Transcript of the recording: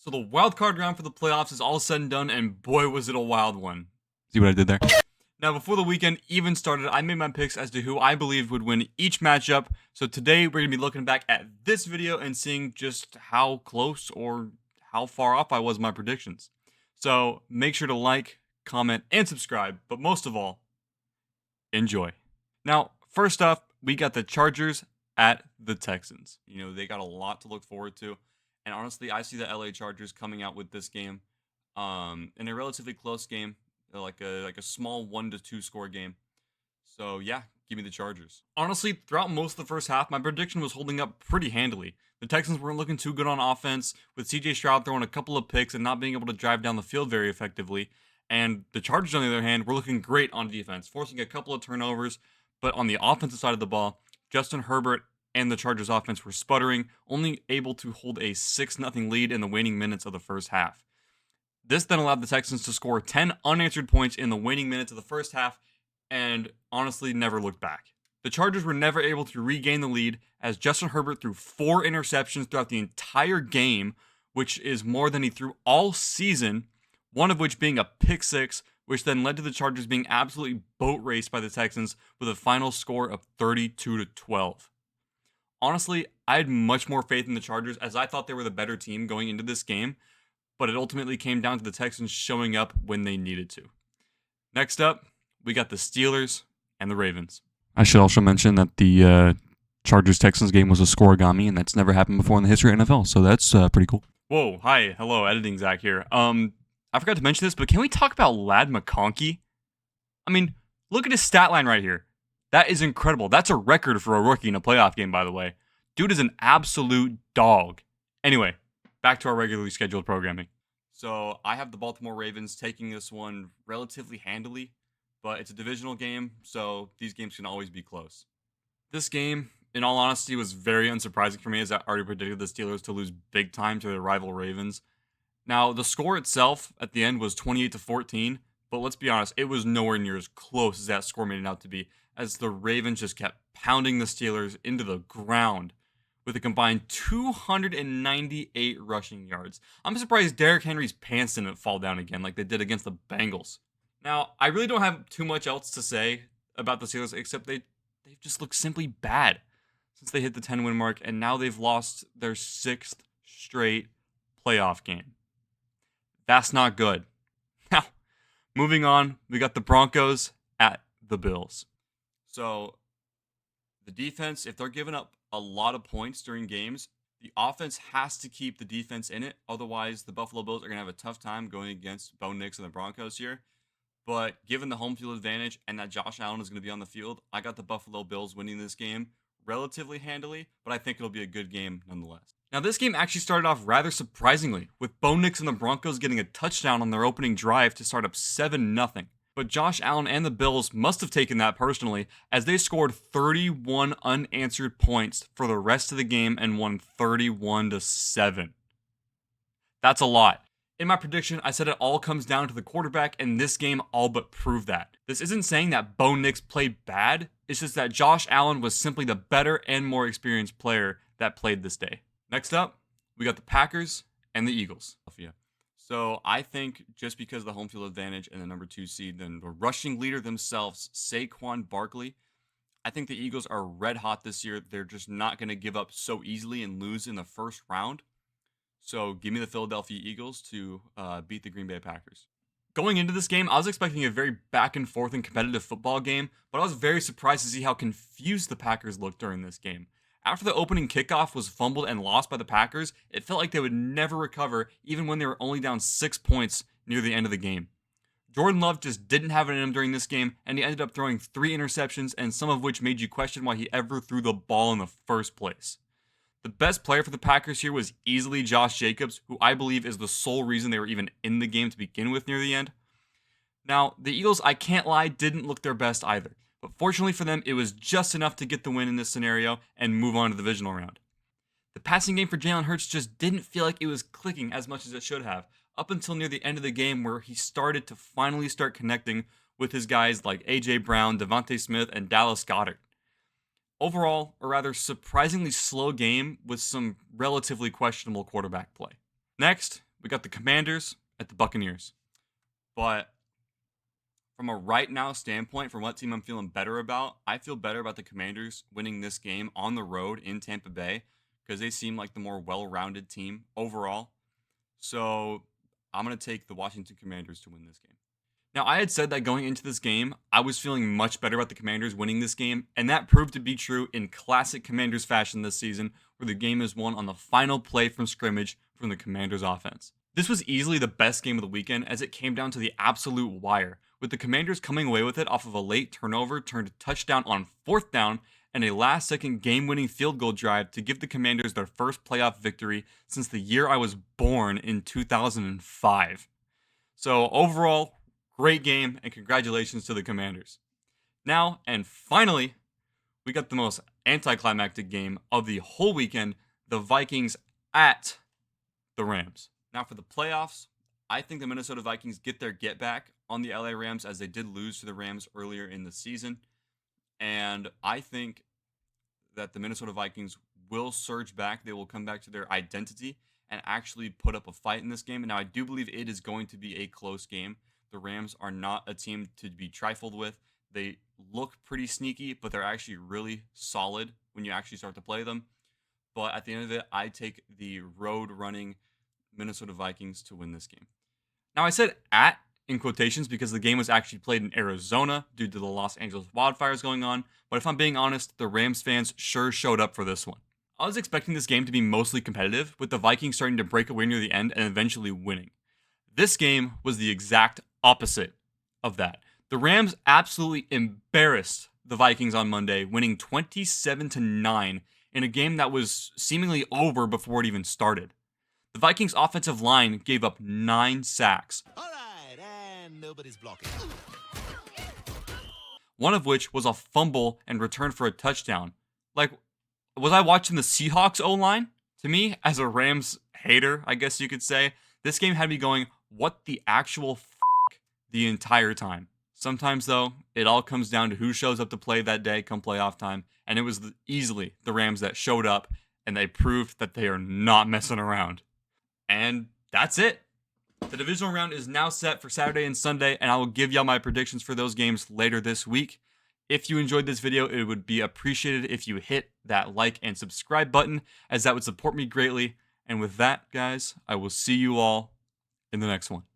So the wild card round for the playoffs is all said and done, and boy was it a wild one. See what I did there? Now, before the weekend even started, I made my picks as to who I believe would win each matchup. So today we're going to be looking back at this video and seeing just how close or how far off I was in my predictions. So make sure to like, comment, and subscribe, but most of all, enjoy. Now, first off, we got the Chargers at the Texans. You know, they got a lot to look forward to. And honestly, I see the LA Chargers coming out with this game in a relatively close game, like a small 1-2 score game. So yeah, give me the Chargers. Honestly, throughout most of the first half, my prediction was holding up pretty handily. The Texans weren't looking too good on offense, with CJ Stroud throwing a couple of picks and not being able to drive down the field very effectively. And the Chargers, on the other hand, were looking great on defense, forcing a couple of turnovers. But on the offensive side of the ball, Justin Herbert and the Chargers offense were sputtering, only able to hold a 6-0 lead in the waning minutes of the first half. This then allowed the Texans to score 10 unanswered points in the waning minutes of the first half, and honestly never looked back. The Chargers were never able to regain the lead, as Justin Herbert threw 4 interceptions throughout the entire game, which is more than he threw all season, one of which being a pick six, which then led to the Chargers being absolutely boat raced by the Texans with a final score of 32-12. Honestly, I had much more faith in the Chargers, as I thought they were the better team going into this game, but it ultimately came down to the Texans showing up when they needed to. Next up, we got the Steelers and the Ravens. I should also mention that the Chargers-Texans game was a scoregami, and that's never happened before in the history of NFL, so that's pretty cool. Whoa, hi, hello, editing Zach here. I forgot to mention this, but can we talk about Ladd McConkey? I mean, look at his stat line right here. That is incredible. That's a record for a rookie in a playoff game, by the way. Dude is an absolute dog. Anyway, back to our regularly scheduled programming. So I have the Baltimore Ravens taking this one relatively handily, but it's a divisional game, so these games can always be close. This game, in all honesty, was very unsurprising for me, as I already predicted the Steelers to lose big time to their rival Ravens. Now, the score itself at the end was 28-14, but let's be honest, it was nowhere near as close as that score made it out to be, as the Ravens just kept pounding the Steelers into the ground with a combined 298 rushing yards. I'm surprised Derrick Henry's pants didn't fall down again like they did against the Bengals. Now, I really don't have too much else to say about the Steelers, except they've just looked simply bad since they hit the 10-win mark, and now they've lost their 6th straight playoff game. That's not good. Now, moving on, we got the Broncos at the Bills. So, the defense, if they're giving up a lot of points during games, the offense has to keep the defense in it. Otherwise, the Buffalo Bills are going to have a tough time going against Bo Nix and the Broncos here. But given the home field advantage and that Josh Allen is going to be on the field, I got the Buffalo Bills winning this game relatively handily, but I think it'll be a good game nonetheless. Now, this game actually started off rather surprisingly, with Bo Nix and the Broncos getting a touchdown on their opening drive to start up 7-0. But Josh Allen and the Bills must have taken that personally, as they scored 31 unanswered points for the rest of the game and won 31-7. That's a lot. In my prediction, I said it all comes down to the quarterback, and this game all but proved that. This isn't saying that Bo Nix played bad, it's just that Josh Allen was simply the better and more experienced player that played this day. Next up, we got the Packers and the Eagles. So I think just because of the home field advantage and the number 2 seed, then the rushing leader themselves, Saquon Barkley, I think the Eagles are red hot this year. They're just not going to give up so easily and lose in the first round. So give me the Philadelphia Eagles to beat the Green Bay Packers. Going into this game, I was expecting a very back and forth and competitive football game, but I was very surprised to see how confused the Packers looked during this game. After the opening kickoff was fumbled and lost by the Packers, it felt like they would never recover, even when they were only down 6 points near the end of the game. Jordan Love just didn't have it in him during this game, and he ended up throwing 3 interceptions, and some of which made you question why he ever threw the ball in the first place. The best player for the Packers here was easily Josh Jacobs, who I believe is the sole reason they were even in the game to begin with near the end. Now, the Eagles, I can't lie, didn't look their best either. But fortunately for them, it was just enough to get the win in this scenario and move on to the divisional round. The passing game for Jalen Hurts just didn't feel like it was clicking as much as it should have, up until near the end of the game where he started to finally start connecting with his guys like A.J. Brown, Devontae Smith, and Dallas Goedert. Overall, a rather surprisingly slow game with some relatively questionable quarterback play. Next, we got the Commanders at the Buccaneers. But from a right now standpoint, from what team I'm feeling better about, I feel better about the Commanders winning this game on the road in Tampa Bay because they seem like the more well-rounded team overall. So I'm going to take the Washington Commanders to win this game. Now, I had said that going into this game, I was feeling much better about the Commanders winning this game, and that proved to be true in classic Commanders fashion this season, where the game is won on the final play from scrimmage from the Commanders offense. This was easily the best game of the weekend as it came down to the absolute wire, with the Commanders coming away with it off of a late turnover turned touchdown on 4th down and a last-second game-winning field goal drive to give the Commanders their first playoff victory since the year I was born in 2005. So overall, great game, and congratulations to the Commanders. Now, and finally, we got the most anticlimactic game of the whole weekend, the Vikings at the Rams. Now, for the playoffs, I think the Minnesota Vikings get their get back on the LA Rams as they did lose to the Rams earlier in the season. And I think that the Minnesota Vikings will surge back. They will come back to their identity and actually put up a fight in this game. And now, I do believe it is going to be a close game. The Rams are not a team to be trifled with. They look pretty sneaky, but they're actually really solid when you actually start to play them. But at the end of it, I take the road-running Minnesota Vikings to win this game. Now, I said at in quotations because the game was actually played in Arizona due to the Los Angeles wildfires going on. But if I'm being honest, the Rams fans sure showed up for this one. I was expecting this game to be mostly competitive, with the Vikings starting to break away near the end and eventually winning. This game was the exact opposite of that. The Rams absolutely embarrassed the Vikings on Monday, winning 27-9 in a game that was seemingly over before it even started. The Vikings' offensive line gave up 9 sacks. All right, and nobody's blocking. One of which was a fumble and return for a touchdown. Like, was I watching the Seahawks O-line? To me, as a Rams hater, I guess you could say, this game had me going, what the actual the entire time. Sometimes, though, it all comes down to who shows up to play that day come playoff time, and it was easily the Rams that showed up, and they proved that they are not messing around. And that's it. The divisional round is now set for Saturday and Sunday, and I will give y'all my predictions for those games later this week. If you enjoyed this video, it would be appreciated if you hit that like and subscribe button, as that would support me greatly. And with that, guys, I will see you all in the next one.